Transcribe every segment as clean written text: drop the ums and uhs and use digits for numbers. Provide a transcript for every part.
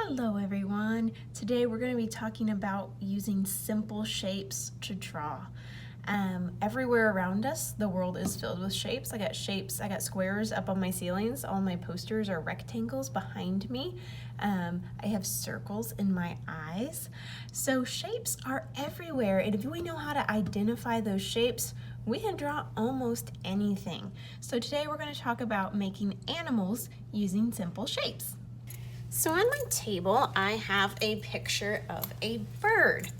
Hello everyone. Today we're going to be talking about using simple shapes to draw. Everywhere around us, the world is filled with shapes. I got squares up on my ceilings. All my posters are rectangles behind me. I have circles in my eyes. So shapes are everywhere, and if we know how to identify those shapes, we can draw almost anything. So today we're going to talk about making animals using simple shapes. So on my table, I have a picture of a bird.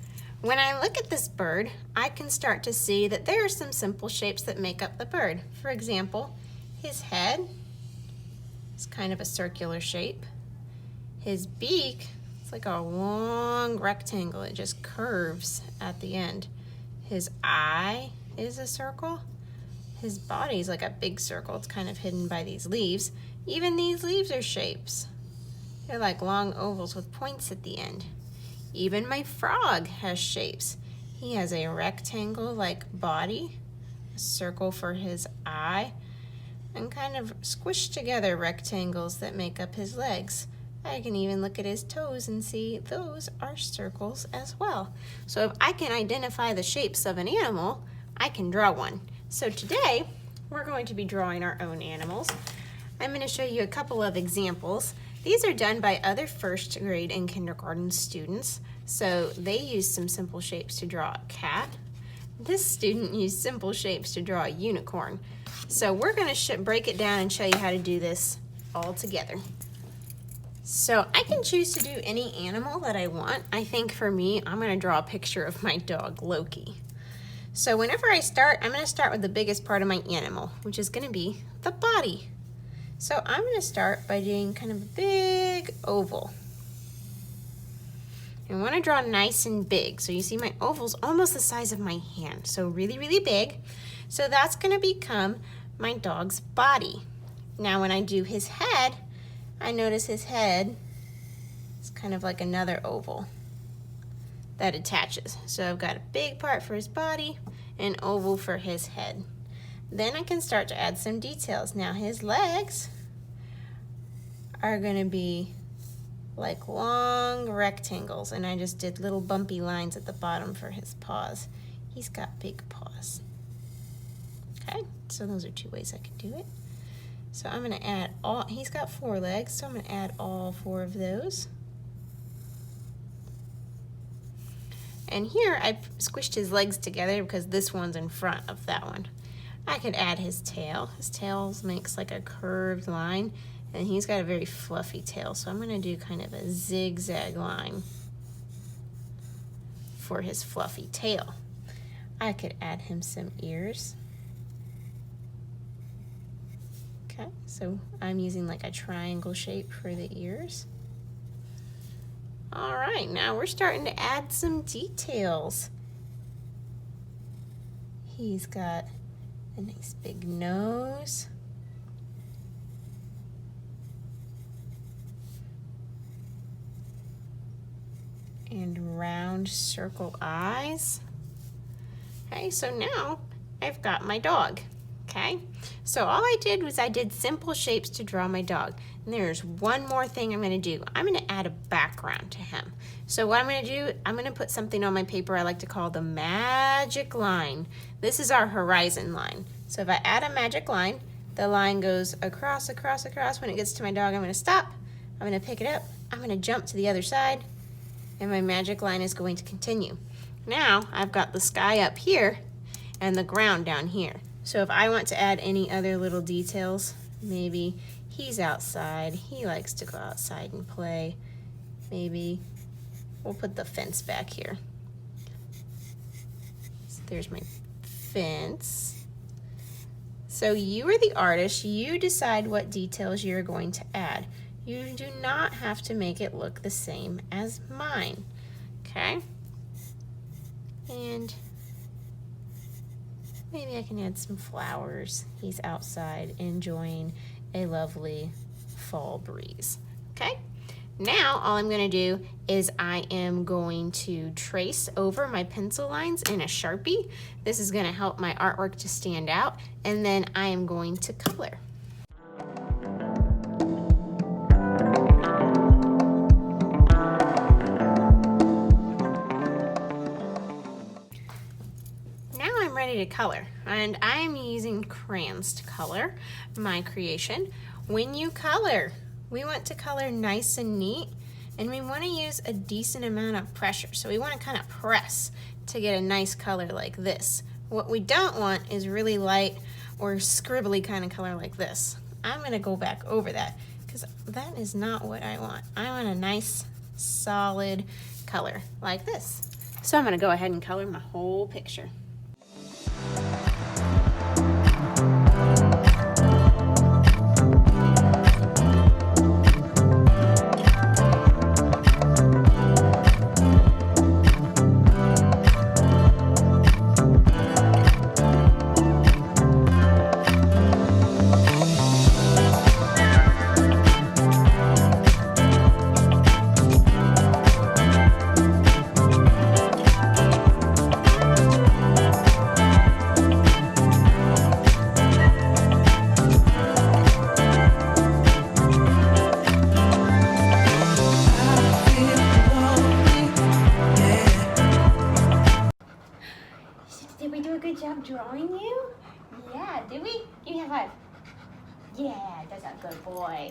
When I look at this bird, I can start to see that there are some simple shapes that make up the bird. For example, his head is kind of a circular shape. His beak is like a long rectangle. It just curves at the end. His eye is a circle. His body is like a big circle. It's kind of hidden by these leaves. Even these leaves are shapes. They're like long ovals with points at the end. Even my frog has shapes. He has a rectangle-like body, a circle for his eye, and kind of squished together rectangles that make up his legs. I can even look at his toes and see those are circles as well. So if I can identify the shapes of an animal, I can draw one. So today, we're going to be drawing our own animals. I'm going to show you a couple of examples. These are done by other first grade and kindergarten students. So they use some simple shapes to draw a cat. This student used simple shapes to draw a unicorn. So we're going to break it down and show you how to do this all together. So I can choose to do any animal that I want. I think for me, I'm going to draw a picture of my dog, Loki. So whenever I start, I'm going to start with the biggest part of my animal, which is going to be the body. So I'm going to start by doing kind of a big oval. I want to draw nice and big. So you see my oval's almost the size of my hand. So really, really big. So that's going to become my dog's body. Now when I do his head, I notice his head is kind of like another oval that attaches. So I've got a big part for his body, an oval for his head. Then I can start to add some details. Now his legs are going to be like long rectangles, and I just did little bumpy lines at the bottom for his paws. He's got big paws. Okay, so those are two ways I can do it. So I'm going to add he's got 4 legs, so I'm going to add all 4 of those. And here I squished his legs together because this one's in front of that one. I could add his tail. His tail makes like a curved line, and he's got a very fluffy tail, so I'm going to do kind of a zigzag line for his fluffy tail. I could add him some ears. Okay, so I'm using like a triangle shape for the ears. All right, now we're starting to add some details. He's got a nice big nose. And round circle eyes. Okay, so now I've got my dog. Okay, so all I did was I did simple shapes to draw my dog. And there's one more thing I'm going to do. I'm going to add a background to him. So what I'm going to do, I'm going to put something on my paper I like to call the magic line. This is our horizon line. So if I add a magic line, the line goes across, across, across. When it gets to my dog, I'm going to stop. I'm going to pick it up. I'm going to jump to the other side. And my magic line is going to continue. Now I've got the sky up here and the ground down here. So if I want to add any other little details, maybe he's outside, he likes to go outside and play. Maybe we'll put the fence back here. So there's my fence. So you are the artist, you decide what details you're going to add. You do not have to make it look the same as mine, okay? And maybe I can add some flowers. He's outside enjoying a lovely fall breeze, okay? Now all I'm gonna do is I am going to trace over my pencil lines in a Sharpie. This is gonna help my artwork to stand out, and then I am going to color. a color, and I'm using crayons to color my creation. When you color, we want to color nice and neat, and we want to use a decent amount of pressure. So we want to kind of press to get a nice color like this. What we don't want is really light or scribbly kind of color like this. I'm going to go back over that because that is not what I want. I want a nice solid color like this. So I'm going to go ahead and color my whole picture. Did we do a good job drawing you? Yeah, did we? Give me a high five. Yeah, that's a good boy.